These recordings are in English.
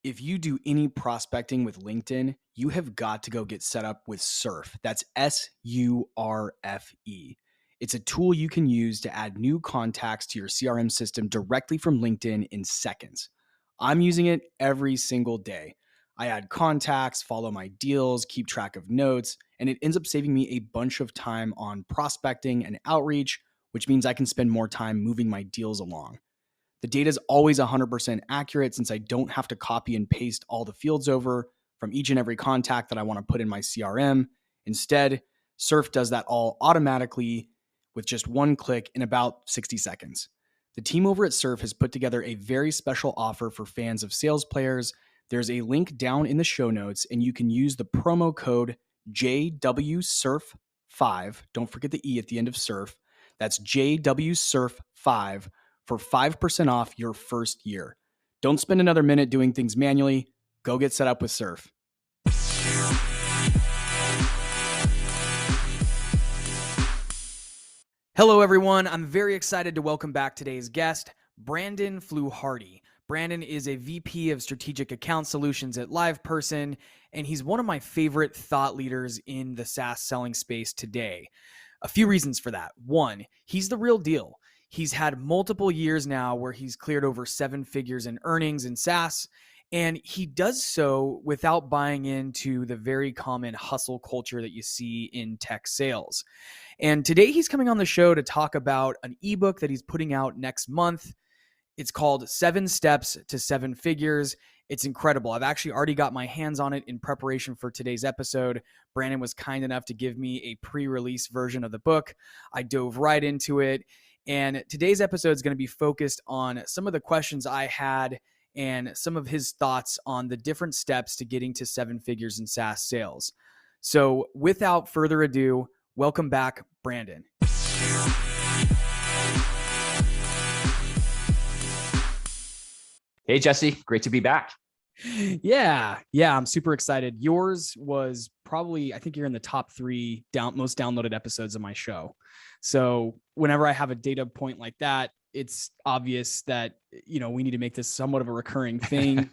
If you do any prospecting with LinkedIn, you have got to go get set up with Surf. That's SURFE. It's a tool you can use to add new contacts to your CRM system directly from LinkedIn in seconds. I'm using it every single day. I add contacts, follow my deals, keep track of notes, and it ends up saving me a bunch of time on prospecting and outreach, which means I can spend more time moving my deals along. The data is always 100% accurate since I don't have to copy and paste all the fields over from each and every contact that I want to put in my CRM. Instead, Surf does that all automatically with just one click in about 60 seconds. The team over at Surf has put together a very special offer for fans of sales players. There's a link down in the show notes, and you can use the promo code JWSurf5. Don't forget the E at the end of Surf. That's JWSurf5 for 5% off your first year. Don't spend another minute doing things manually. Go get set up with Surf. Hello, everyone. I'm very excited to welcome back today's guest, Brandon Fluharty. Brandon is a VP of Strategic Account Solutions at LivePerson, and he's one of my favorite thought leaders in the SaaS selling space today. A few reasons for that. One, he's the real deal. He's had multiple years now where he's cleared over 7 figures in earnings in SaaS, and he does so without buying into the very common hustle culture that you see in tech sales. And today he's coming on the show to talk about an ebook that he's putting out next month. It's called 7 Steps to 7 Figures. It's incredible. I've actually already got my hands on it in preparation for today's episode. Brandon was kind enough to give me a pre-release version of the book. I dove right into it. And today's episode is going to be focused on some of the questions I had and some of his thoughts on the different steps to getting to 7 figures in SaaS sales. So without further ado, welcome back, Brandon. Hey, Jesse. Great to be back. Yeah, I'm super excited. Yours was probably, I think you're in the top 3 most downloaded episodes of my show. So whenever I have a data point like that, it's obvious that, we need to make this somewhat of a recurring thing.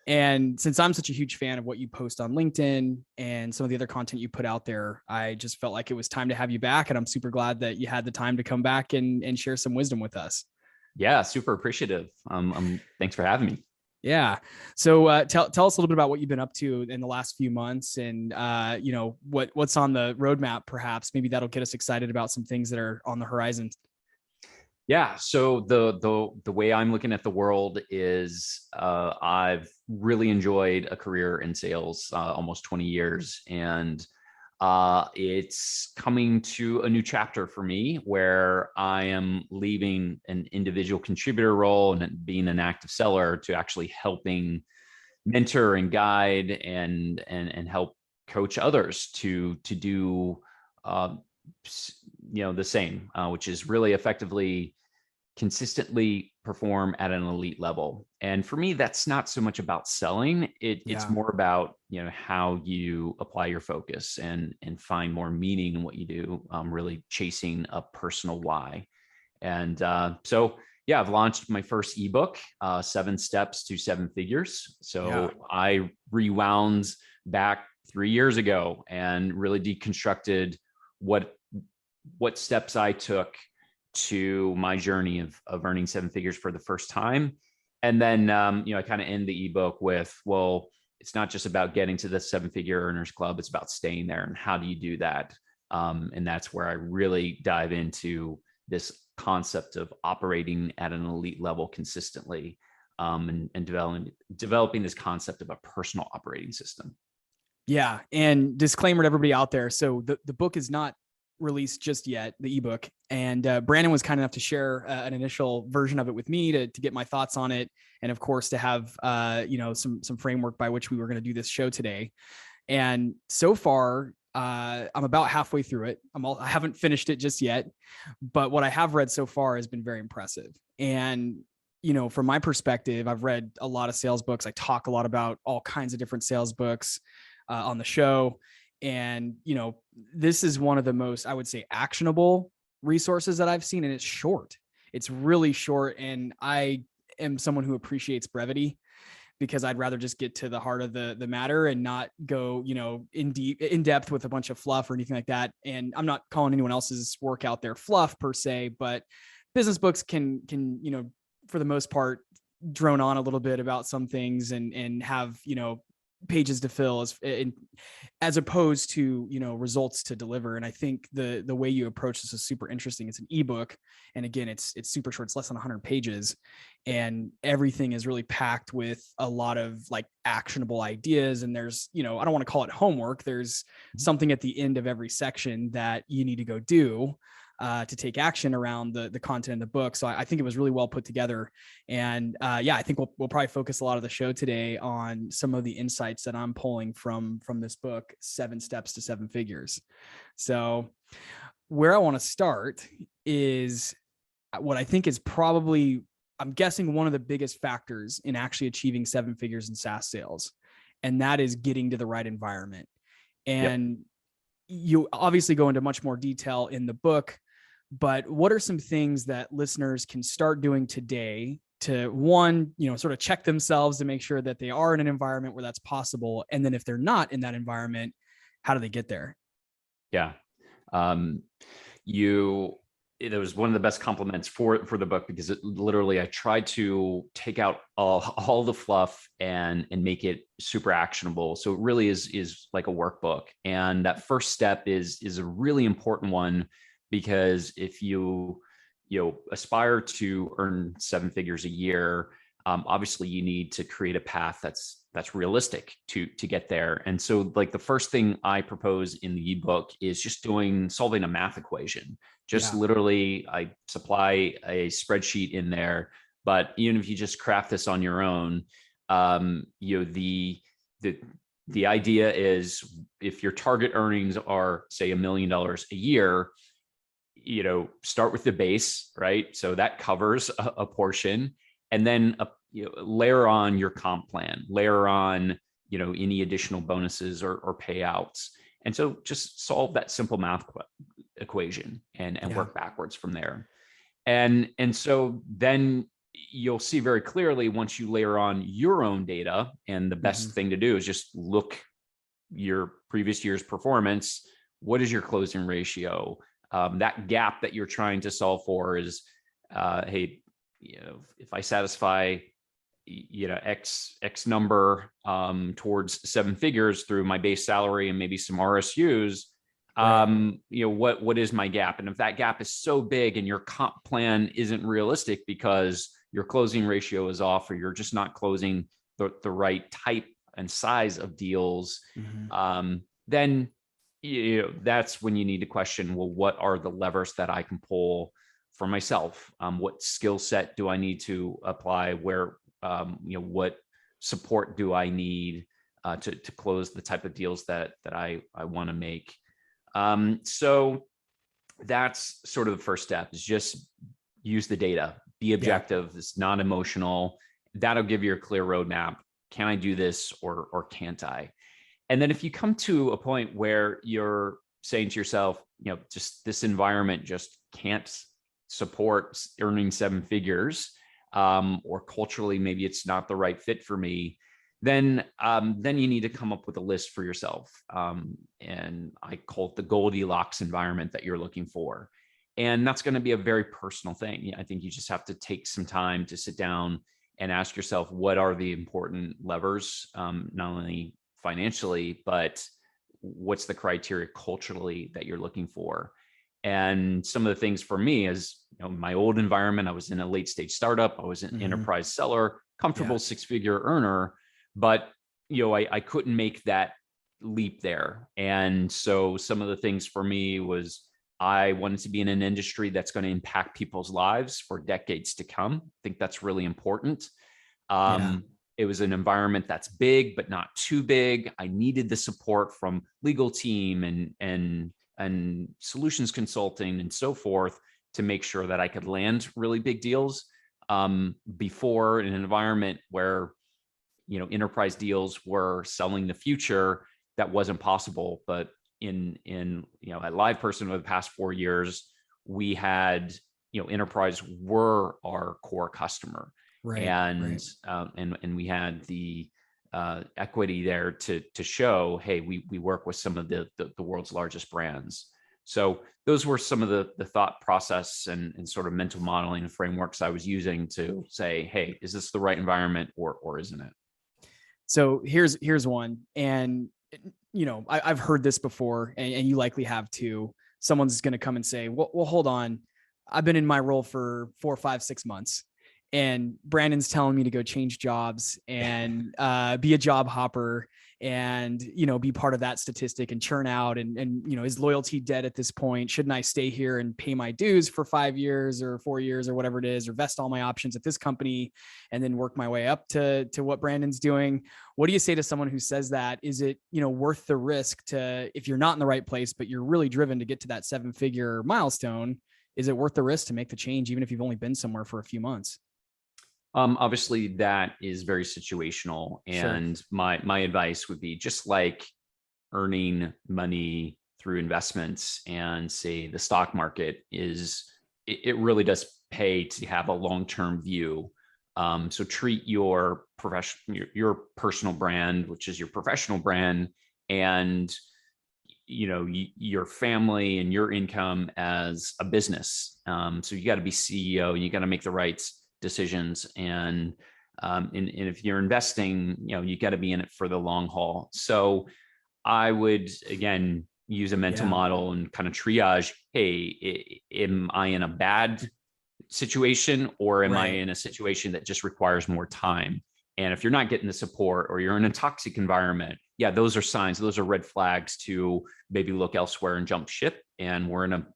And since I'm such a huge fan of what you post on LinkedIn and some of the other content you put out there, I just felt like it was time to have you back. And I'm super glad that you had the time to come back and share some wisdom with us. Yeah, super appreciative. Thanks for having me. Yeah. So tell us a little bit about what you've been up to in the last few months and, what's on the roadmap, perhaps. Maybe that'll get us excited about some things that are on the horizon. Yeah. So the way I'm looking at the world is I've really enjoyed a career in sales, almost 20 years. And it's coming to a new chapter for me where I am leaving an individual contributor role and being an active seller to actually helping mentor and guide and help coach others to do the same, which is really effectively consistently perform at an elite level. And for me, that's not so much about selling. It's more about, how you apply your focus and find more meaning in what you do, really chasing a personal why. And so I've launched my first ebook, 7 Steps to 7 Figures. So I rewound back 3 years ago and really deconstructed what steps I took to my journey of earning 7 figures for the first time. And then, I kind of end the ebook with, well, it's not just about getting to the 7-figure earners club. It's about staying there. And how do you do that? And that's where I really dive into this concept of operating at an elite level consistently, and developing this concept of a personal operating system. Yeah. And disclaimer to everybody out there. So the book is not released just yet, the ebook. And Brandon was kind enough to share an initial version of it with me to get my thoughts on it. And of course, to have, some framework by which we were going to do this show today. And so far, I'm about halfway through it. I haven't finished it just yet, but what I have read so far has been very impressive. And, from my perspective, I've read a lot of sales books. I talk a lot about all kinds of different sales books on the show. And, this is one of the most, I would say, actionable resources that I've seen. And it's short. It's really short. And I am someone who appreciates brevity. because I'd rather just get to the heart of the matter and not go, in depth with a bunch of fluff or anything like that. And I'm not calling anyone else's work out there fluff per se, but business books can, for the most part, drone on a little bit about some things and have, pages to fill as opposed to, results to deliver. And I think the way you approach this is super interesting. It's an ebook. And again, it's super short. It's less than 100 pages, and everything is really packed with a lot of like actionable ideas. And there's, I don't want to call it homework. There's something at the end of every section that you need to go do to take action around the content in the book. So I think it was really well put together. And I think we'll probably focus a lot of the show today on some of the insights that I'm pulling from this book, 7 Steps to 7 Figures. So where I want to start is what I think is probably, I'm guessing, one of the biggest factors in actually achieving 7 figures in SaaS sales. And that is getting to the right environment. And you obviously go into much more detail in the book, but what are some things that listeners can start doing today to, one, sort of check themselves to make sure that they are in an environment where that's possible? And then if they're not in that environment, how do they get there? Yeah. It was one of the best compliments for the book, because it literally, I tried to take out all the fluff and make it super actionable. So it really is like a workbook. And that first step is a really important one, because if you aspire to earn 7 figures a year, obviously you need to create a path that's realistic to get there. And so, like, the first thing I propose in the ebook is just solving a math equation. Literally, I supply a spreadsheet in there, but even if you just craft this on your own, the idea is, if your target earnings are, say, $1 million a year, start with the base, right? So that covers a portion, and then layer on your comp plan, layer on, any additional bonuses or payouts. And so just solve that simple math equation and work backwards from there. And so then you'll see very clearly, once you layer on your own data, and the best thing to do is just look your previous year's performance. What is your closing ratio? That gap that you're trying to solve for is, hey, if I satisfy, X number towards 7 figures through my base salary and maybe some RSUs, what is my gap? And if that gap is so big and your comp plan isn't realistic because your closing ratio is off, or you're just not closing the right type and size of deals, then that's when you need to question, well, what are the levers that I can pull for myself? What skill set do I need to apply? Where, what support do I need to close the type of deals that I want to make? So that's sort of the first step, is just use the data, be objective. It's not emotional. That'll give you a clear roadmap. Can I do this or can't I? And then if you come to a point where you're saying to yourself, just this environment just can't support earning 7 figures, or culturally, maybe it's not the right fit for me, then you need to come up with a list for yourself. And I call it the Goldilocks environment that you're looking for. And that's going to be a very personal thing. I think you just have to take some time to sit down and ask yourself, what are the important levers, not only financially, but what's the criteria culturally that you're looking for? And some of the things for me is, my old environment, I was in a late stage startup. I was an enterprise seller, comfortable 6-figure earner, but I couldn't make that leap there. And so some of the things for me was, I wanted to be in an industry that's going to impact people's lives for decades to come. I think that's really important. It was an environment that's big, but not too big. I needed the support from legal team and solutions consulting and so forth to make sure that I could land really big deals, before, in an environment where, enterprise deals were selling the future. That wasn't possible. But at LivePerson over the past 4 years, we had, enterprise were our core customer. Right. And Right. and we had the equity there to show, hey, we work with some of the world's largest brands. So those were some of the thought process and sort of mental modeling and frameworks I was using to say, hey, is this the right environment or isn't it? So here's one, and I've heard this before, and you likely have too. Someone's going to come and say, well, hold on, I've been in my role for 4, 5, 6 months, and Brandon's telling me to go change jobs and be a job hopper, and be part of that statistic and churn out, and is loyalty dead at this point? Shouldn't I stay here and pay my dues for 5 years or 4 years or whatever it is, or vest all my options at this company and then work my way up to what Brandon's doing? What do you say to someone who says that? Is it worth the risk to, if you're not in the right place but you're really driven to get to that 7-figure milestone, is it worth the risk to make the change even if you've only been somewhere for a few months? Obviously, that is very situational. And sure, my advice would be, just like earning money through investments and say the stock market, it really does pay to have a long-term view. So treat your personal brand, which is your professional brand, and your family and your income as a business. So you got to be CEO, and you got to make the right decisions. And if you're investing, you got to be in it for the long haul. So I would, again, use a mental model and kind of triage, hey, am I in a bad situation, or am I in a situation that just requires more time? And if you're not getting the support, or you're in a toxic environment, those are signs, those are red flags to maybe look elsewhere and jump ship. And we're in a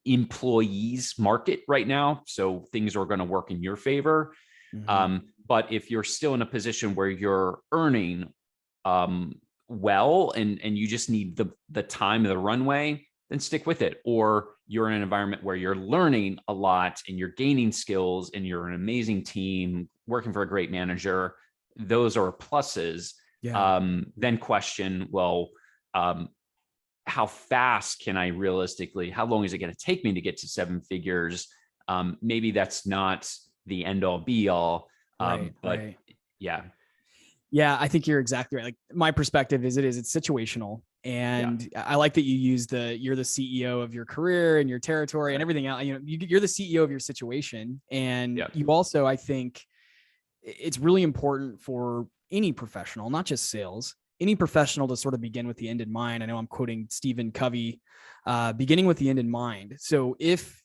employees market right now, so things are going to work in your favor. But if you're still in a position where you're earning well, and you just need the time of the runway, then stick with it. Or you're in an environment where you're learning a lot and you're gaining skills and you're an amazing team working for a great manager, those are pluses. Then question, well, how fast can I realistically, how long is it going to take me to get to 7 figures? Maybe that's not the end all be all. But yeah, I think you're exactly right. Like, my perspective is it's situational. And I like that you use you're the CEO of your career and your territory and everything else. You're the CEO of your situation. And you also, I think it's really important for any professional, not just sales, any professional, to sort of begin with the end in mind. I know I'm quoting Stephen Covey, beginning with the end in mind. So if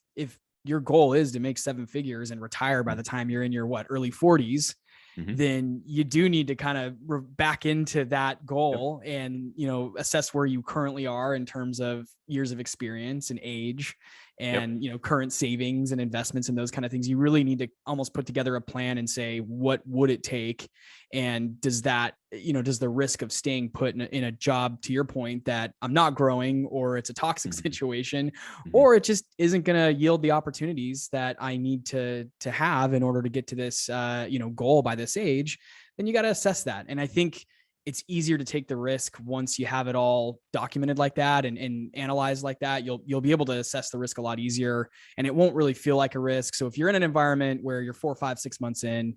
your goal is to make 7 figures and retire by the time you're in your early 40s, then you do need to kind of back into that goal and, assess where you currently are in terms of years of experience and age and, current savings and investments and those kind of things. You really need to almost put together a plan and say, what would it take? And does that, does the risk of staying put in a job, to your point, that I'm not growing, or it's a toxic situation, or it just isn't going to yield the opportunities that I need to have in order to get to this, goal by this age, then you got to assess that. And I think it's easier to take the risk once you have it all documented like that and analyzed like that. You'll be able to assess the risk a lot easier, and it won't really feel like a risk. So if you're in an environment where you're 4, 5, 6 months in,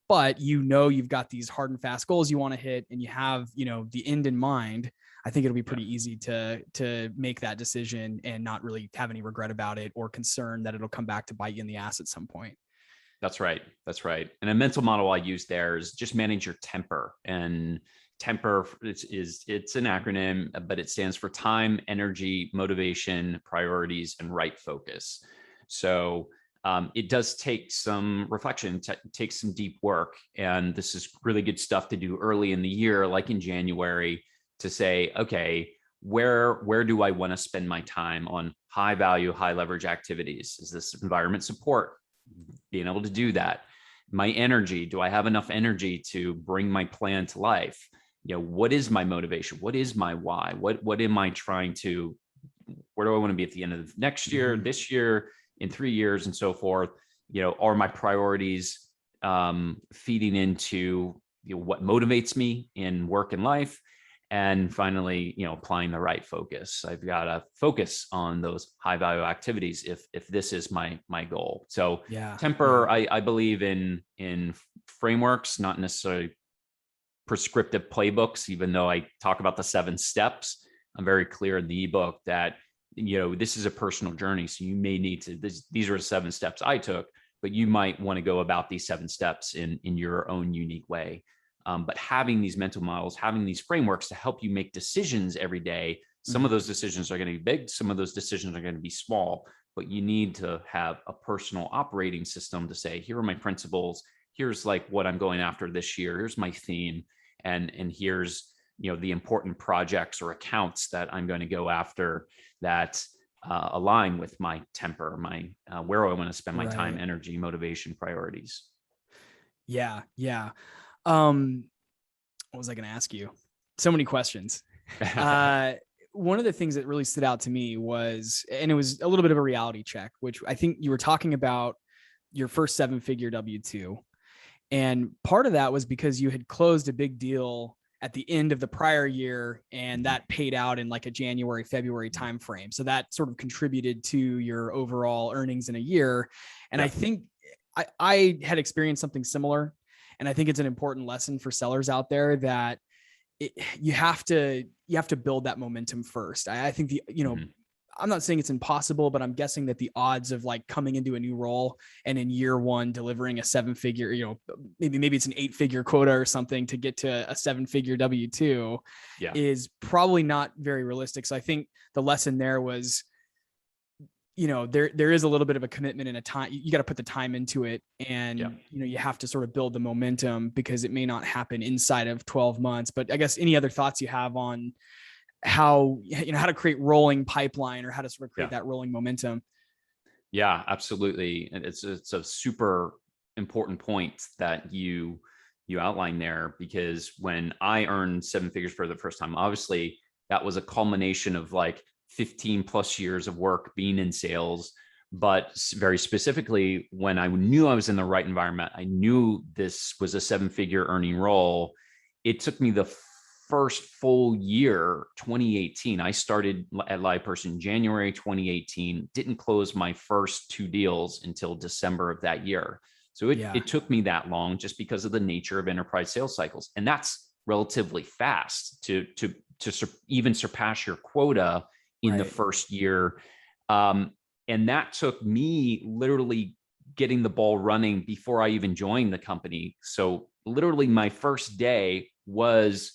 but you've got these hard and fast goals you want to hit, and you have, the end in mind, I think it'll be pretty easy to make that decision and not really have any regret about it or concern that it'll come back to bite you in the ass at some point. That's right. And a mental model I use there is just manage your temper. And temper, it's an acronym, but it stands for time, energy, motivation, priorities, and right focus. So it does take some reflection, takes some deep work. And this is really good stuff to do early in the year, like in January, to say, okay, where do I want to spend my time on high value, high leverage activities? Is this environment support? Being able to do that. My energy, do I have enough energy to bring my plan to life? What is my motivation? What is my why? What am I trying to, where do I want to be at the end of next year, this year, in 3 years, and so forth? Are my priorities feeding into what motivates me in work and life? And finally, applying the right focus. I've got to focus on those high value activities if this is my goal. So temper, I believe in frameworks, not necessarily prescriptive playbooks, even though I talk about the 7 steps. I'm very clear in the ebook that, this is a personal journey. So you may need to, these are the 7 steps I took, but you might want to go about these 7 steps in your own unique way. But having these mental models, having these frameworks to help you make decisions every day, some of those decisions are going to be big, some of those decisions are going to be small, but you need to have a personal operating system to say, here are my principles, here's like what I'm going after this year, here's my theme, and here's the important projects or accounts that I'm going to go after that align with my temper, my where I want to spend my time, energy, motivation, priorities. Yeah. What was I going to ask you? So many questions. One of the things that really stood out to me was, and it was a little bit of a reality check, which I think you were talking about your first 7-figure W-2. And part of that was because you had closed a big deal at the end of the prior year, and that paid out in like a January, February timeframe. So that sort of contributed to your overall earnings in a year. And I think I had experienced something similar. And I think it's an important lesson for sellers out there that you have to build that momentum first. I think I'm not saying it's impossible, but I'm guessing that the odds of like coming into a new role and in year 1 delivering a 7-figure, maybe it's an 8-figure quota or something to get to a 7-figure W-2 is probably not very realistic. So I think the lesson there was, there is a little bit of a commitment and a time. You got to put the time into it, and you have to sort of build the momentum because it may not happen inside of 12 months. But I guess any other thoughts you have on how to create rolling pipeline or how to sort of create that rolling momentum? Yeah, absolutely. And it's a super important point that you outlined there, because when I earned 7 figures for the first time, obviously that was a culmination of like 15 plus years of work being in sales. But very specifically, when I knew I was in the right environment, I knew this was a 7-figure earning role. It took me the first full year, 2018. I started at LivePerson January 2018, didn't close my first 2 deals until December of that year. So it took me that long just because of the nature of enterprise sales cycles. And that's relatively fast to even surpass your quota in the first year. And that took me literally getting the ball running before I even joined the company. So literally my first day was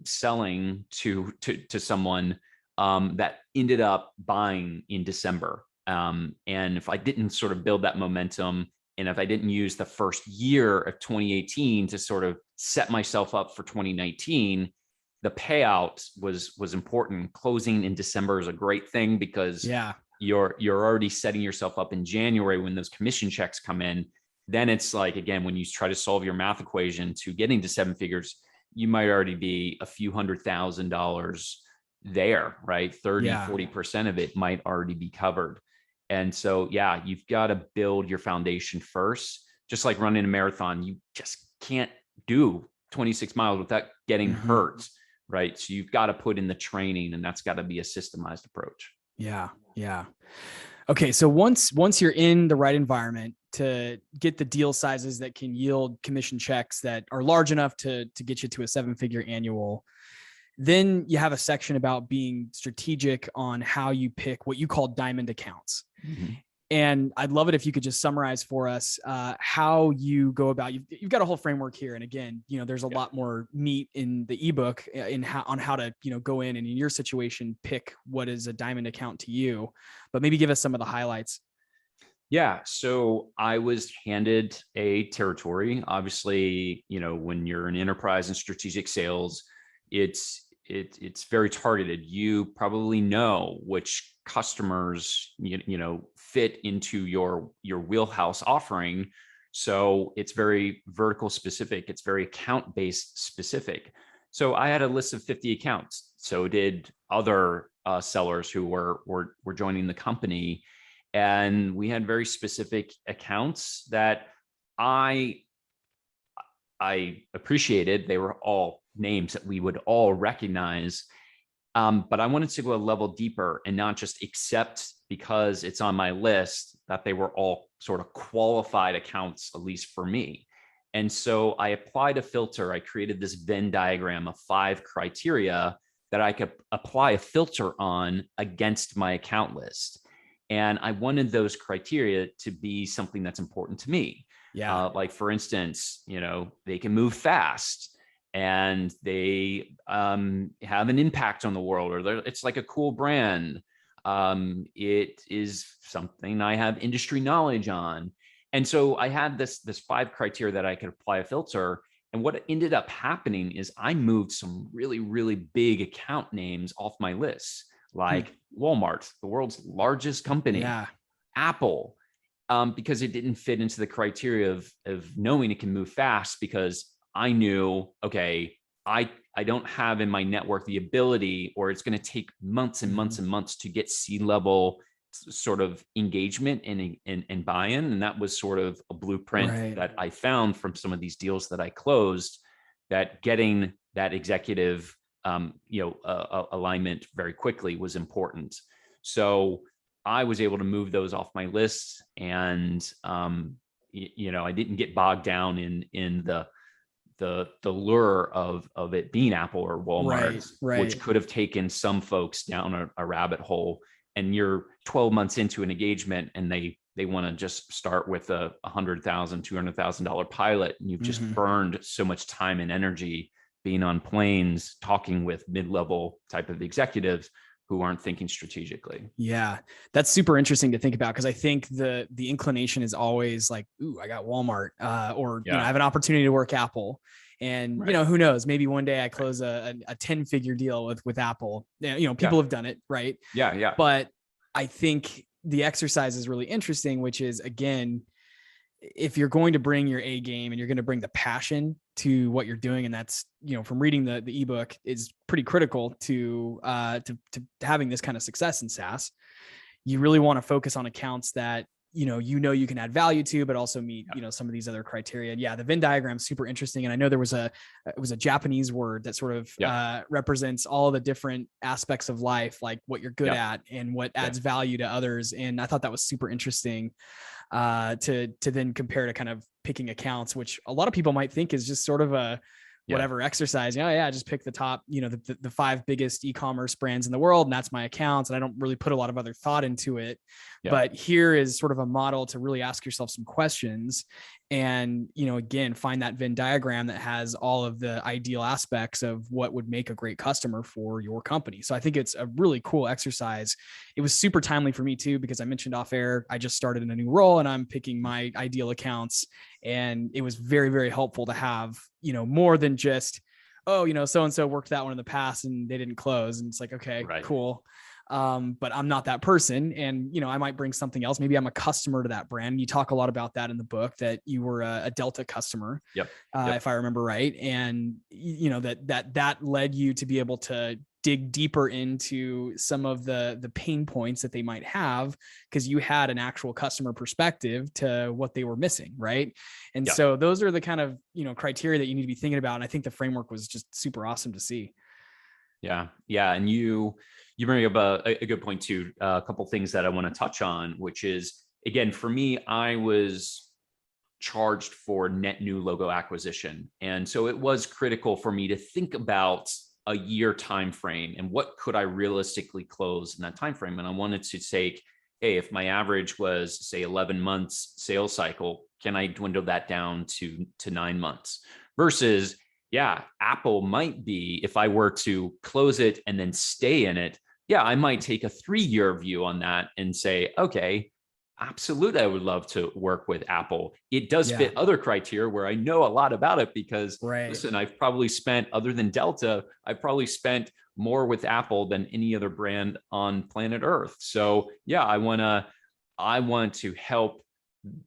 selling to someone that ended up buying in December. And if I didn't sort of build that momentum, and if I didn't use the first year of 2018 to sort of set myself up for 2019, the payout was important. Closing in December is a great thing because you're already setting yourself up in January when those commission checks come in. Then it's like, again, when you try to solve your math equation to getting to 7 figures, you might already be a few $100,000 there, right? 30-40% of it might already be covered. And so, you've got to build your foundation first. Just like running a marathon, you just can't do 26 miles without getting hurt, right? So you've got to put in the training, and that's got to be a systemized approach. Yeah. Okay. So once you're in the right environment to get the deal sizes that can yield commission checks that are large enough to get you to a 7-figure annual, then you have a section about being strategic on how you pick what you call diamond accounts. And I'd love it if you could just summarize for us how you go about. You've got a whole framework here, and again, there's a lot more meat in the ebook on how to go in and in your situation pick what is a diamond account to you. But maybe give us some of the highlights. Yeah. So I was handed a territory. Obviously, when you're in enterprise and strategic sales, it's very targeted. You probably know which customers fit into your wheelhouse offering. So it's very vertical specific. It's very account based specific. So I had a list of 50 accounts. So did other sellers who were joining the company, and we had very specific accounts that I appreciated. They were all names that we would all recognize. But I wanted to go a level deeper and not just accept because it's on my list that they were all sort of qualified accounts, at least for me. And so I applied a filter. I created this Venn diagram of 5 criteria that I could apply a filter on against my account list. And I wanted those criteria to be something that's important to me. Yeah. Like for instance, they can move fast and they have an impact on the world, or it's like a cool brand. It is something I have industry knowledge on. And so I had this 5 criteria that I could apply a filter. And what ended up happening is I moved some really, really big account names off my list, like Walmart, the world's largest company, Apple, because it didn't fit into the criteria of knowing it can move fast, because I knew, okay, I don't have in my network the ability, or it's going to take months and months and months to get C-level sort of engagement and buy-in. And that was sort of a blueprint that I found from some of these deals that I closed, that getting that executive alignment very quickly was important. So I was able to move those off my list, and I didn't get bogged down in the lure of it being Apple or Walmart, which could have taken some folks down a rabbit hole. And you're 12 months into an engagement and they want to just start with a $100,000, $200,000 pilot. And you've just burned so much time and energy being on planes, talking with mid-level type of executives who aren't thinking strategically. Yeah, that's super interesting to think about, because I think the inclination is always like, ooh, I got Walmart, or I have an opportunity to work Apple. And who knows, maybe one day I close a 10-figure deal with Apple. People have done it, right? Yeah. But I think the exercise is really interesting, which is, again, if you're going to bring your A game and you're going to bring the passion to what you're doing, and that's, from reading the ebook, is pretty critical to having this kind of success in SaaS. You really want to focus on accounts that you can add value to, but also meet, some of these other criteria. And the Venn diagram is super interesting. And I know it was a Japanese word that sort of represents all the different aspects of life, like what you're good at and what adds value to others. And I thought that was super interesting to then compare to kind of picking accounts, which a lot of people might think is just sort of a whatever exercise. Just pick the top, the 5 biggest e-commerce brands in the world, and that's my accounts. And I don't really put a lot of other thought into it. But here is sort of a model to really ask yourself some questions and, again, find that Venn diagram that has all of the ideal aspects of what would make a great customer for your company. So I think it's a really cool exercise. It was super timely for me too, because I mentioned off air, I just started in a new role and I'm picking my ideal accounts. And it was very, very helpful to have, more than just, so-and-so worked that one in the past and they didn't close. And it's like, okay, cool. But I'm not that person. And, I might bring something else. Maybe I'm a customer to that brand. You talk a lot about that in the book, that you were a Delta customer, if I remember right. And, that led you to be able to dig deeper into some of the pain points that they might have, because you had an actual customer perspective to what they were missing. Right. And so those are the kind of, criteria that you need to be thinking about. And I think the framework was just super awesome to see. Yeah. And you bring up a good point too. A couple of things that I want to touch on, which is, again, for me, I was charged for net new logo acquisition. And so it was critical for me to think about a year time frame and what could I realistically close in that time frame. And I wanted to say, hey, if my average was, say, 11 months sales cycle, can I dwindle that down to 9 months? Versus, Apple might be, if I were to close it and then stay in it, I might take a 3-year view on that and say, okay, absolutely, I would love to work with Apple. It does fit other criteria where I know a lot about it, because listen, I've probably spent, other than Delta, I've probably spent more with Apple than any other brand on planet Earth. So I want to help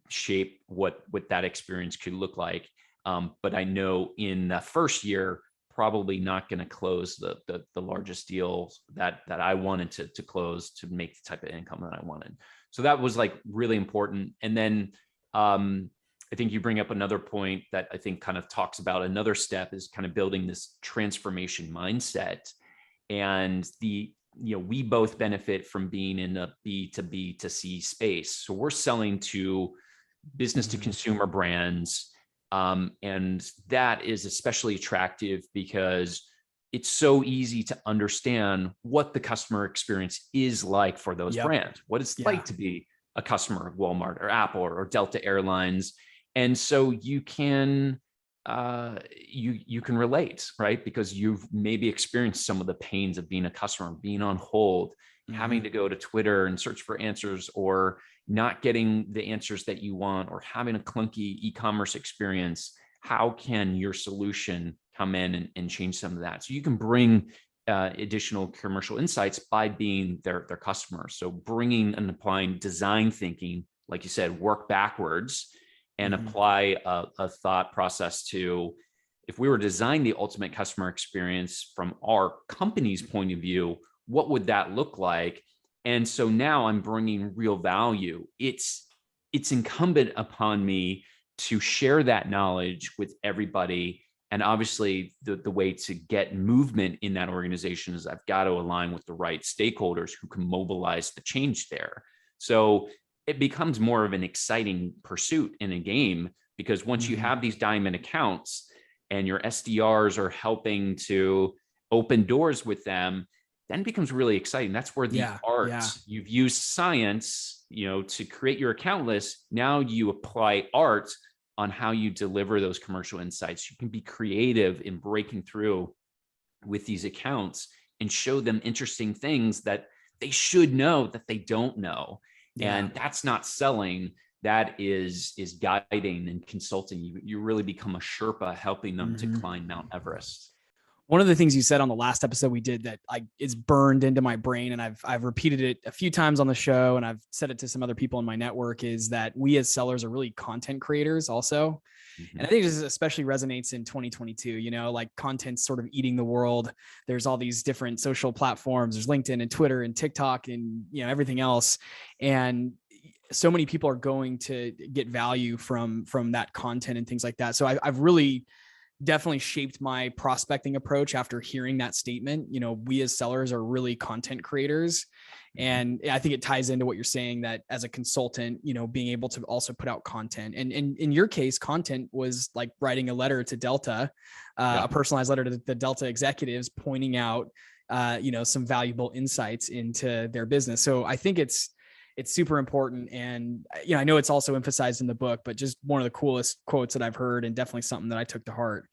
shape what that experience could look like. But I know in the first year, probably not going to close the largest deals that I wanted to close to make the type of income that I wanted. So that was like really important. And then I think you bring up another point that I think kind of talks about another step is kind of building this transformation mindset. And we both benefit from being in a B2B to C space. So we're selling to business to consumer brands. And that is especially attractive because it's so easy to understand what the customer experience is like for those brands, what it's like to be a customer of Walmart or Apple or Delta Airlines. And so you can you can relate, right? Because you've maybe experienced some of the pains of being a customer, being on hold, having to go to Twitter and search for answers, or not getting the answers that you want, or having a clunky e-commerce experience. How can your solution come in and change some of that? So you can bring additional commercial insights by being their customer. So bringing and applying design thinking, like you said, work backwards and apply a thought process to, if we were to design the ultimate customer experience from our company's point of view, what would that look like? And so now I'm bringing real value. It's incumbent upon me to share that knowledge with everybody. And obviously the way to get movement in that organization is I've got to align with the right stakeholders who can mobilize the change there. So it becomes more of an exciting pursuit in a game, because once you have these diamond accounts and your SDRs are helping to open doors with them, then it becomes really exciting. That's where the art, you've used science, to create your account list. Now you apply art on how you deliver those commercial insights. You can be creative in breaking through with these accounts and show them interesting things that they should know that they don't know. And that's not selling. That is guiding and consulting. You really become a Sherpa, helping them to climb Mount Everest. One of the things you said on the last episode we did that is burned into my brain, and I've repeated it a few times on the show, and I've said it to some other people in my network, is that we as sellers are really content creators also. And I think this especially resonates in 2022, like content's sort of eating the world. There's all these different social platforms. There's LinkedIn and Twitter and TikTok and, everything else. And so many people are going to get value from that content and things like that. So I've really definitely shaped my prospecting approach after hearing that statement. We as sellers are really content creators. And I think it ties into what you're saying, that as a consultant, being able to also put out content. And in your case, content was like writing a letter to Delta, a personalized letter to the Delta executives, pointing out, some valuable insights into their business. So I think it's super important. And, I know it's also emphasized in the book, but just one of the coolest quotes that I've heard, and definitely something that I took to heart.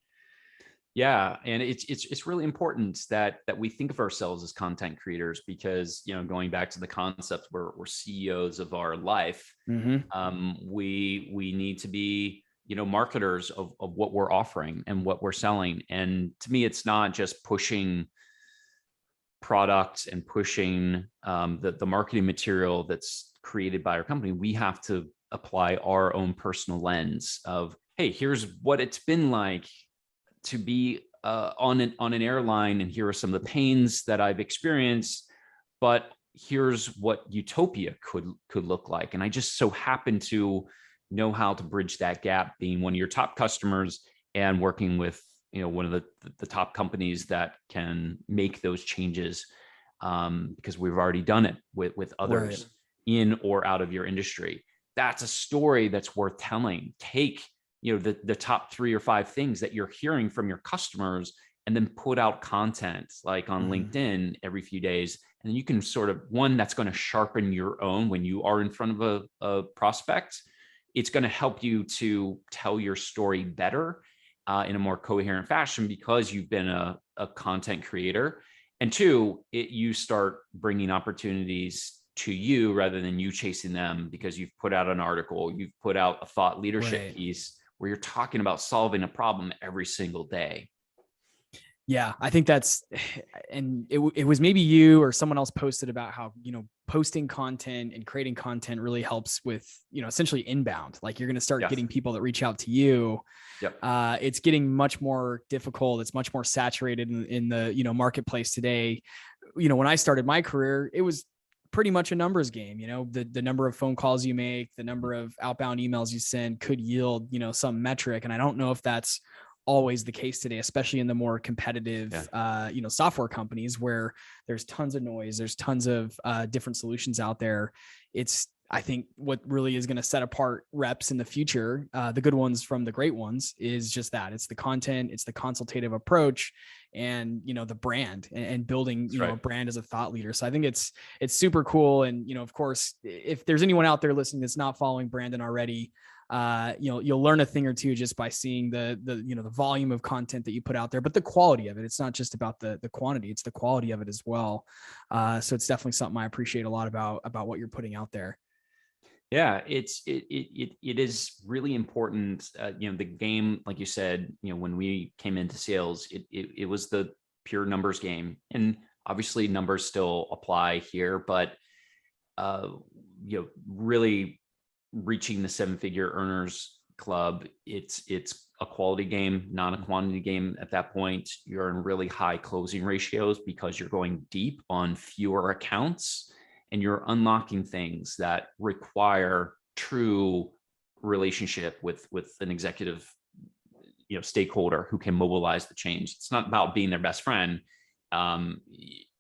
Yeah. And it's really important that we think of ourselves as content creators, because, going back to the concept, we're CEOs of our life. We need to be, marketers of what we're offering and what we're selling. And to me, it's not just pushing products and pushing the marketing material that's created by our company. We have to apply our own personal lens of, hey, here's what it's been like to be on an airline, and here are some of the pains that I've experienced, but here's what utopia could look like. And I just so happen to know how to bridge that gap, being one of your top customers and working with one of the top companies that can make those changes, because we've already done it with others in or out of your industry. That's a story that's worth telling. Take the top 3 or 5 things that you're hearing from your customers, and then put out content like on LinkedIn every few days. And then you can sort of, one, that's going to sharpen your own when you are in front of a prospect. It's going to help you to tell your story better in a more coherent fashion, because you've been a content creator. And 2, you start bringing opportunities to you rather than you chasing them, because you've put out an article, you've put out a thought leadership piece where you're talking about solving a problem every single day. Yeah, I think that's, and it was maybe you or someone else posted about how, posting content and creating content really helps with, essentially inbound. Like you're going to start getting people that reach out to you. It's getting much more difficult. It's much more saturated in the, marketplace today. When I started my career, it was pretty much a numbers game. The number of phone calls you make, the number of outbound emails you send could yield, some metric. And I don't know if that's always the case today, especially in the more competitive, software companies where there's tons of noise, there's tons of different solutions out there. I think what really is going to set apart reps in the future, the good ones from the great ones, is just that. It's the content, it's the consultative approach, and the brand, and building a brand as a thought leader. So I think it's super cool. And of course, if there's anyone out there listening that's not following Brandon already, you'll learn a thing or two just by seeing the volume of content that you put out there, but the quality of it. It's not just about the quantity, it's the quality of it as well. So it's definitely something I appreciate a lot about what you're putting out there. Yeah, it is really important. The game, like you said, when we came into sales, it was the pure numbers game, and obviously numbers still apply here, but really reaching the 7-figure earners club, it's a quality game, not a quantity game. At that point, you're in really high closing ratios because you're going deep on fewer accounts. And you're unlocking things that require true relationship with an executive, stakeholder who can mobilize the change. It's not about being their best friend.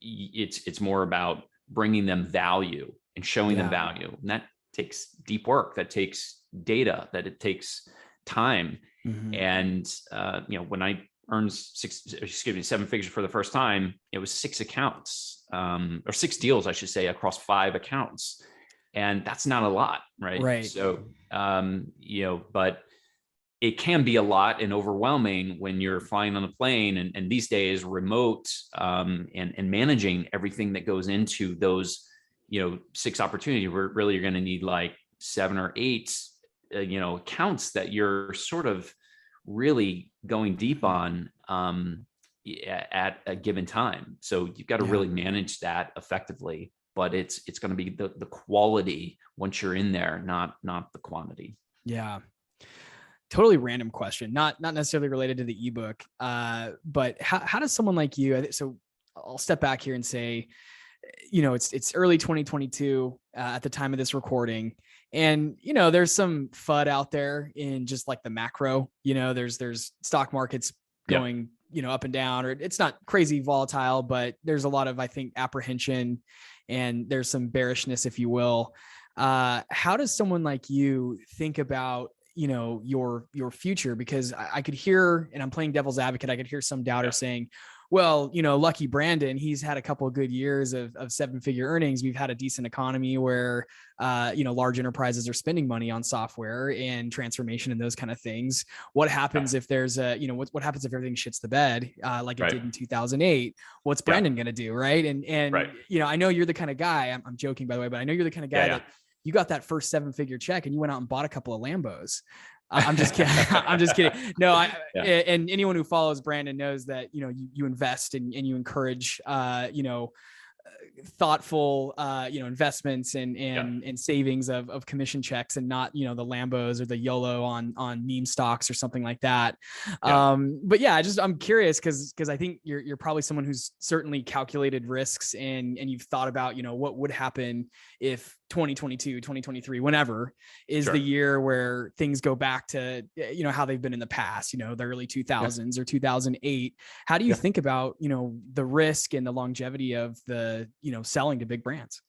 It's more about bringing them value and showing them value. And that takes deep work. That takes data. That it takes time. Mm-hmm. And when I earned 7 figures for the first time, it was 6 accounts, or 6 deals, I should say, across 5 accounts. And that's not a lot, right? Right. So, but it can be a lot and overwhelming when you're flying on a plane and these days remote, and managing everything that goes into those, 6 opportunities where really you're going to need like 7 or 8, accounts that you're sort of really going deep on at a given time. So you've got to really manage that effectively, but it's going to be the quality once you're in there, not the quantity. Yeah. Totally random question, not necessarily related to the ebook. But how does someone like you, so I'll step back here and say, it's early 2022 at the time of this recording. And, there's some FUD out there in just like the macro, there's stock markets going, up and down, or it's not crazy volatile, but there's a lot of, I think, apprehension, and there's some bearishness, if you will. How does someone like you think about, your future? Because I could hear, and I'm playing devil's advocate, I could hear some doubter saying, well, lucky Brandon, he's had a couple of good years of 7-figure earnings. We've had a decent economy where, large enterprises are spending money on software and transformation and those kind of things. What happens if there's what happens if everything shits the bed, like it did in 2008? What's Brandon going to do? Right. And I know you're the kind of guy, I'm joking, by the way, but I know you're the kind of guy that you got that first 7-figure check and you went out and bought a couple of Lambos. I'm just kidding. I'm just kidding. No, and anyone who follows Brandon knows that, you invest and you encourage, thoughtful, investments and savings of commission checks, and not, the Lambos or the YOLO on meme stocks or something like that. But I'm curious because I think you're probably someone who's certainly calculated risks and you've thought about, what would happen if 2022, 2023, whenever is the year where things go back to, how they've been in the past, the early 2000s or 2008. How do you think about, the risk and the longevity of the, selling to big brands?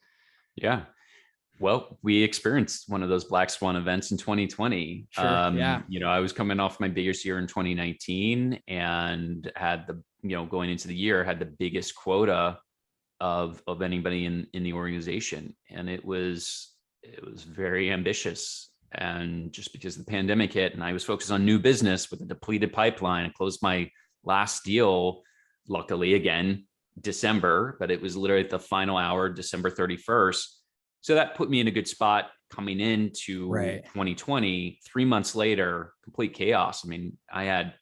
Yeah. Well, we experienced one of those black swan events in 2020. Sure, I was coming off my biggest year in 2019 and had going into the year, had the biggest quota of anybody in the organization. And it was very ambitious. And just because the pandemic hit and I was focused on new business with a depleted pipeline, I closed my last deal, luckily again, December, but it was literally at the final hour, December 31st. So that put me in a good spot coming into 2020. 3 months later, complete chaos. I mean, I had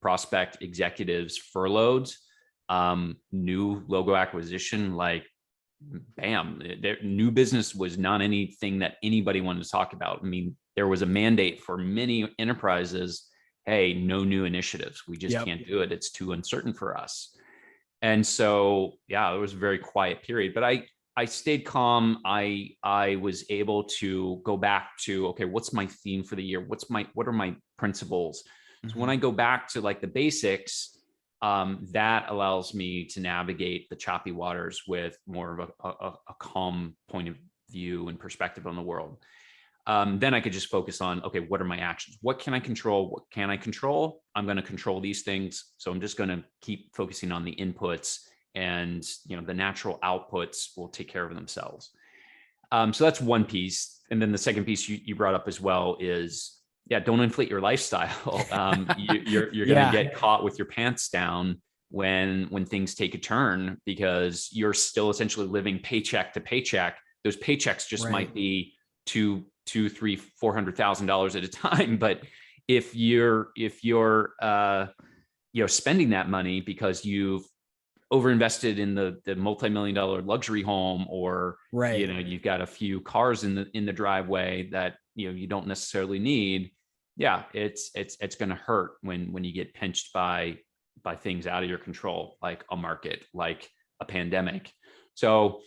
prospect executives furloughed, new logo acquisition, like bam, new business was not anything that anybody wanted to talk about. I mean, there was a mandate for many enterprises. Hey, no new initiatives. We just can't do it. It's too uncertain for us. And so, it was a very quiet period, but I I stayed calm. I was able to go back to, okay, what's my theme for the year? What are my principles? So when I go back to like the basics, that allows me to navigate the choppy waters with more of a calm point of view and perspective on the world. Then I could just focus on, okay, what are my actions? What can I control? What can I control? I'm going to control these things. So I'm just going to keep focusing on the inputs, and the natural outputs will take care of themselves. So that's one piece. And then the second piece you brought up as well is, don't inflate your lifestyle. You're going to get caught with your pants down when things take a turn, because you're still essentially living paycheck to paycheck. Those paychecks just might be $200,000, $300,000, $400,000 at a time. But if you're spending that money because you've overinvested in the multi-million-dollar luxury home, or you've got a few cars in the driveway that you don't necessarily need, it's going to hurt when you get pinched by things out of your control, like a market, like a pandemic. So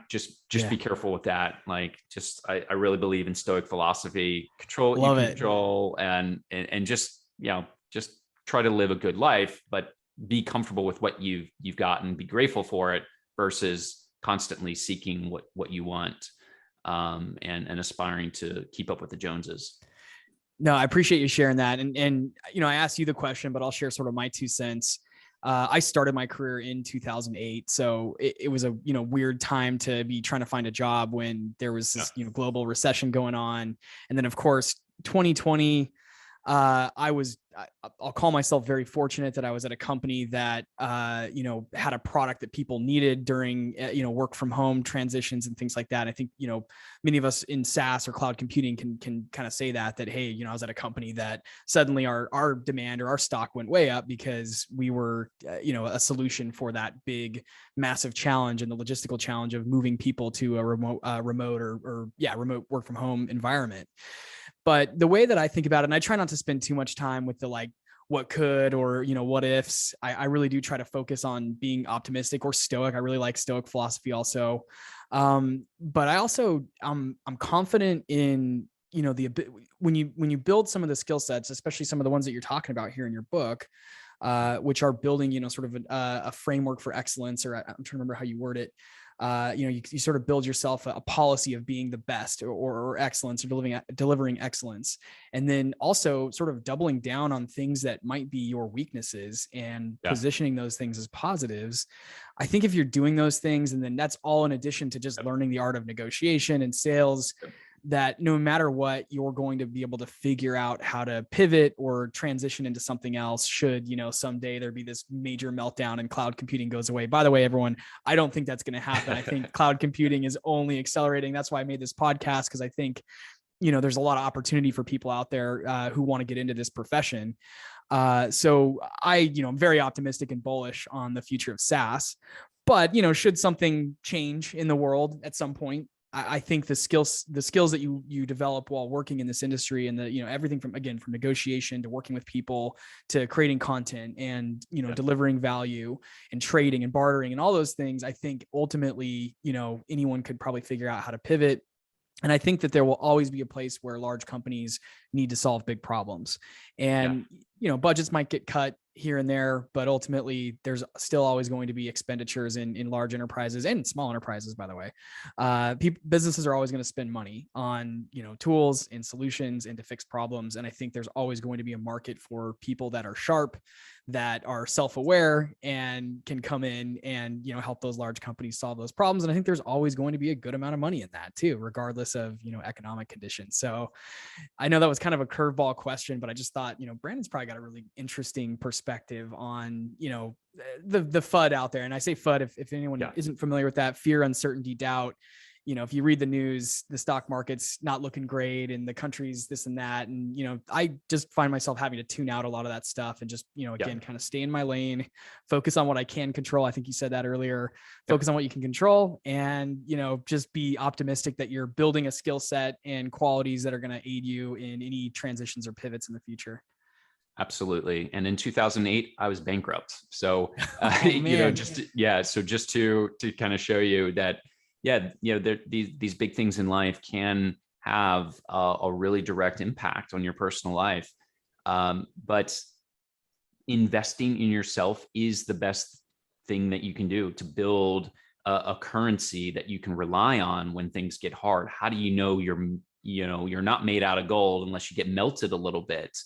just be careful with that. Like, I really believe in Stoic philosophy. Control what you can control, and just try to live a good life, but be comfortable with what you've gotten, be grateful for it, versus constantly seeking what you want, and aspiring to keep up with the Joneses. No, I appreciate you sharing that. And I asked you the question, but I'll share sort of my 2 cents. I started my career in 2008. So it was a, weird time to be trying to find a job when there was this, global recession going on. And then of course, 2020, I'll call myself very fortunate that I was at a company that, had a product that people needed during, work from home transitions and things like that. I think, many of us in SaaS or cloud computing can kind of say that, hey, I was at a company that suddenly our demand or our stock went way up because we were, a solution for that big, massive challenge and the logistical challenge of moving people to a remote work from home environment. But the way that I think about it, and I try not to spend too much time with the what could, or, what ifs, I really do try to focus on being optimistic or stoic. I really like stoic philosophy also. But I also, I'm confident in, when you build some of the skill sets, especially some of the ones that you're talking about here in your book, which are building, sort of a framework for excellence, or I'm trying to remember how you word it. You sort of build yourself a policy of being the best or excellence, or delivering excellence. And then also sort of doubling down on things that might be your weaknesses and positioning those things as positives. I think if you're doing those things, and then that's all in addition to just learning the art of negotiation and sales, that no matter what, you're going to be able to figure out how to pivot or transition into something else should, someday there be this major meltdown and cloud computing goes away. By the way, everyone, I don't think that's going to happen. I think cloud computing is only accelerating. That's why I made this podcast, because I think, there's a lot of opportunity for people out there who want to get into this profession. So I'm very optimistic and bullish on the future of SaaS. But, should something change in the world at some point, I think the skills that you develop while working in this industry, and the, everything from negotiation to working with people to creating content and, delivering value and trading and bartering and all those things, I think ultimately, anyone could probably figure out how to pivot. And I think that there will always be a place where large companies need to solve big problems, and, budgets might get cut here and there, but ultimately there's still always going to be expenditures in large enterprises and small enterprises, by the way. Businesses are always going to spend money on, tools and solutions and to fix problems. And I think there's always going to be a market for people that are sharp, that are self-aware, and can come in and, help those large companies solve those problems. And I think there's always going to be a good amount of money in that too, regardless of, economic conditions. So I know that was kind of a curveball question, but I just thought, Brandon's probably got a really interesting perspective on, the FUD out there. And I say FUD, if anyone isn't familiar with that, fear, uncertainty, doubt. If you read the news, the stock market's not looking great and the country's this and that. And, I just find myself having to tune out a lot of that stuff and just, again, kind of stay in my lane, focus on what I can control. I think you said that earlier, focus on what you can control, and, just be optimistic that you're building a skill set and qualities that are going to aid you in any transitions or pivots in the future. Absolutely. And in 2008, I was bankrupt. So, so just to kind of show you that, Yeah, these big things in life can have a really direct impact on your personal life. But investing in yourself is the best thing that you can do to build a currency that you can rely on when things get hard. How do you know you're not made out of gold unless you get melted a little bit?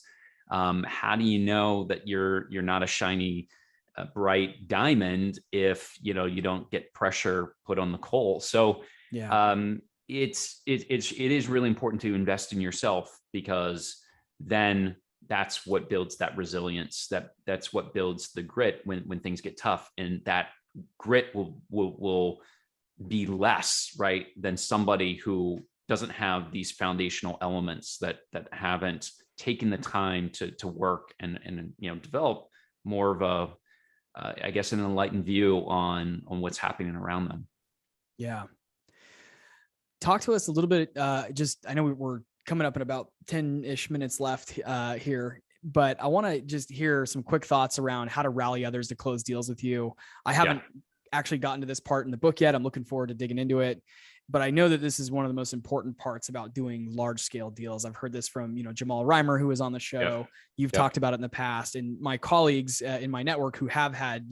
How do you know that you're not a shiny, bright diamond if you don't get pressure put on the coal? So it is really important to invest in yourself, because then that's what builds that resilience. That's what builds the grit when things get tough, and that grit will be less, right, than somebody who doesn't have these foundational elements, that haven't taken the time to work and develop more of a I guess an enlightened view on what's happening around them. Yeah. Talk to us a little bit. I know we're coming up in about 10-ish minutes left here, but I want to just hear some quick thoughts around how to rally others to close deals with you. I haven't actually gotten to this part in the book yet. I'm looking forward to digging into it, but I know that this is one of the most important parts about doing large scale deals. I've heard this from, Jamal Reimer, who was on the show. You've talked about it in the past, and my colleagues in my network who have had,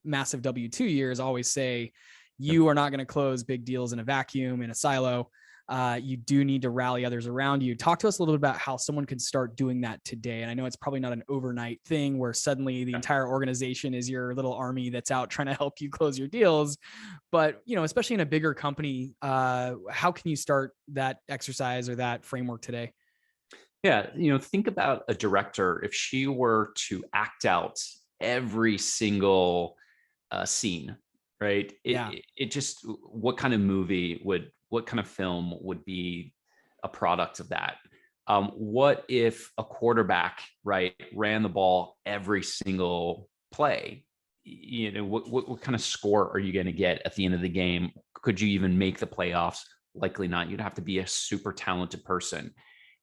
massive W-2 years always say, you are not going to close big deals in a vacuum, in a silo. You do need to rally others around you. Talk to us a little bit about how someone can start doing that today. And I know it's probably not an overnight thing where suddenly the entire organization is your little army that's out trying to help you close your deals. But, especially in a bigger company, how can you start that exercise or that framework today? Yeah. Think about a director. If she were to act out every single scene, right? It just, what kind of film would be a product of that? What if a quarterback, right, ran the ball every single play? What kind of score are you going to get at the end of the game? Could you even make the playoffs? Likely not. You'd have to be a super talented person.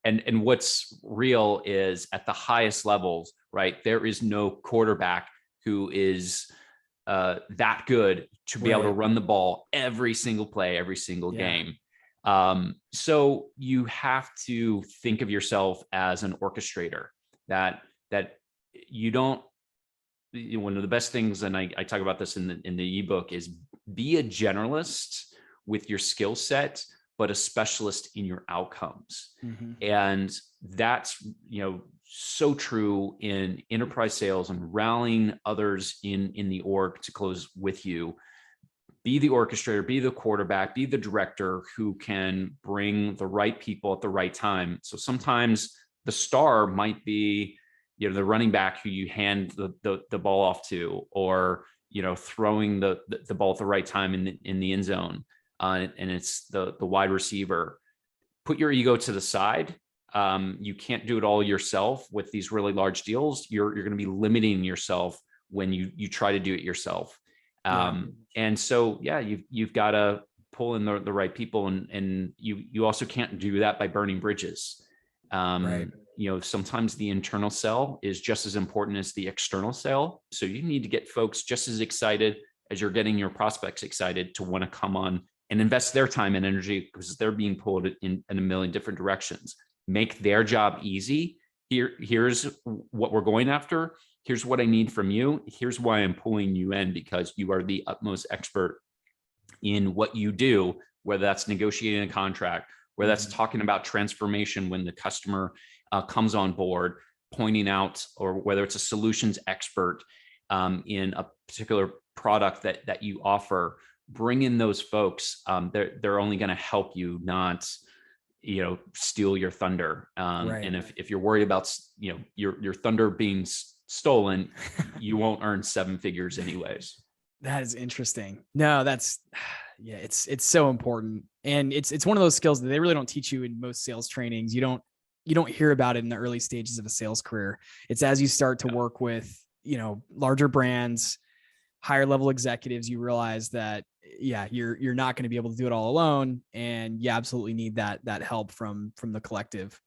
And what's real is, at the highest levels, right, there is no quarterback who is that good to be able to run the ball every single play, every single game. So you have to think of yourself as an orchestrator, that you don't, one of the best things, and I talk about this in the ebook, is be a generalist with your skill set, but a specialist in your outcomes. And that's, so true in enterprise sales and rallying others in the org to close with you. Be the orchestrator, be the quarterback, be the director who can bring the right people at the right time. So sometimes the star might be, the running back who you hand the ball off to, or, throwing the ball at the right time in the end zone. And it's the wide receiver. Put your ego to the side. You can't do it all yourself with these really large deals. You're going to be limiting yourself when you try to do it yourself. And so, you've got to pull in the right people, and you also can't do that by burning bridges. Sometimes the internal sell is just as important as the external sell. So you need to get folks just as excited as you're getting your prospects excited to want to come on and invest their time and energy, because they're being pulled in a million different directions. Make their job easy. Here's what we're going after. Here's what I need from you. Here's why I'm pulling you in, because you are the utmost expert in what you do, whether that's negotiating a contract, whether that's talking about transformation when the customer comes on board, pointing out, or whether it's a solutions expert in a particular product that you offer. Bring in those folks. They're only going to help you, not steal your thunder. And if you're worried about your thunder being stolen, you won't earn 7 figures anyways. That is interesting. No, that's it's so important, and it's one of those skills that they really don't teach you in most sales trainings. You don't hear about it in the early stages of a sales career. It's as you start to work with larger brands, higher level executives, you realize that you're not going to be able to do it all alone, and you absolutely need that help from the collective.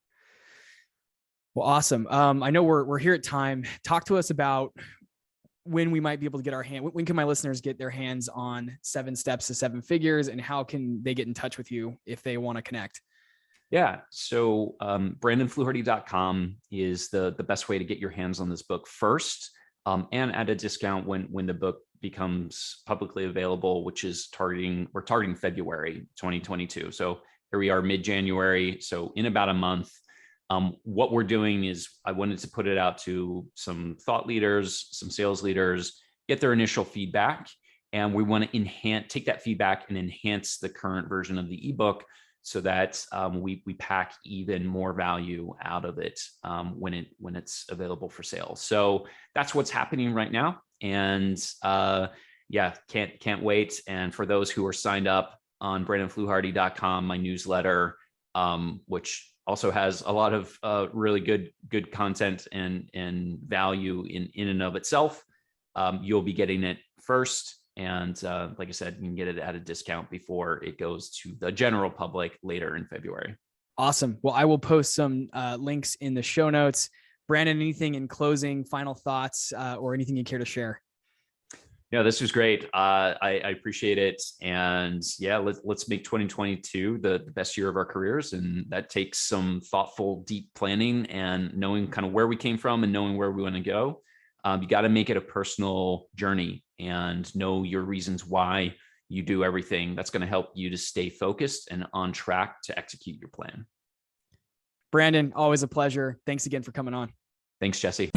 Well, awesome. I know we're here at time. Talk to us about when we might be able to get when can my listeners get their hands on 7 Steps to 7 Figures, and how can they get in touch with you if they want to connect? Yeah. So BrandonFluharty.com is the best way to get your hands on this book first, and at a discount when the book becomes publicly available, which is we're targeting February 2022. So here we are mid-January. So in about a month, what we're doing is I wanted to put it out to some thought leaders, some sales leaders, get their initial feedback. And we want to take that feedback and enhance the current version of the ebook so that we pack even more value out of it when it's available for sale. So that's what's happening right now. And yeah, can't wait. And for those who are signed up on BrandonFluharty.com, my newsletter, which also has a lot of really good content and value in and of itself, you'll be getting it first. And like I said, you can get it at a discount before it goes to the general public later in February. Awesome. Well, I will post some links in the show notes. Brandon, anything in closing, final thoughts, or anything you care to share? Yeah, this was great. I appreciate it. And yeah, let's make 2022 the best year of our careers. And that takes some thoughtful, deep planning and knowing kind of where we came from and knowing where we want to go. You got to make it a personal journey and know your reasons why you do everything. That's going to help you to stay focused and on track to execute your plan. Brandon, always a pleasure. Thanks again for coming on. Thanks, Jesse.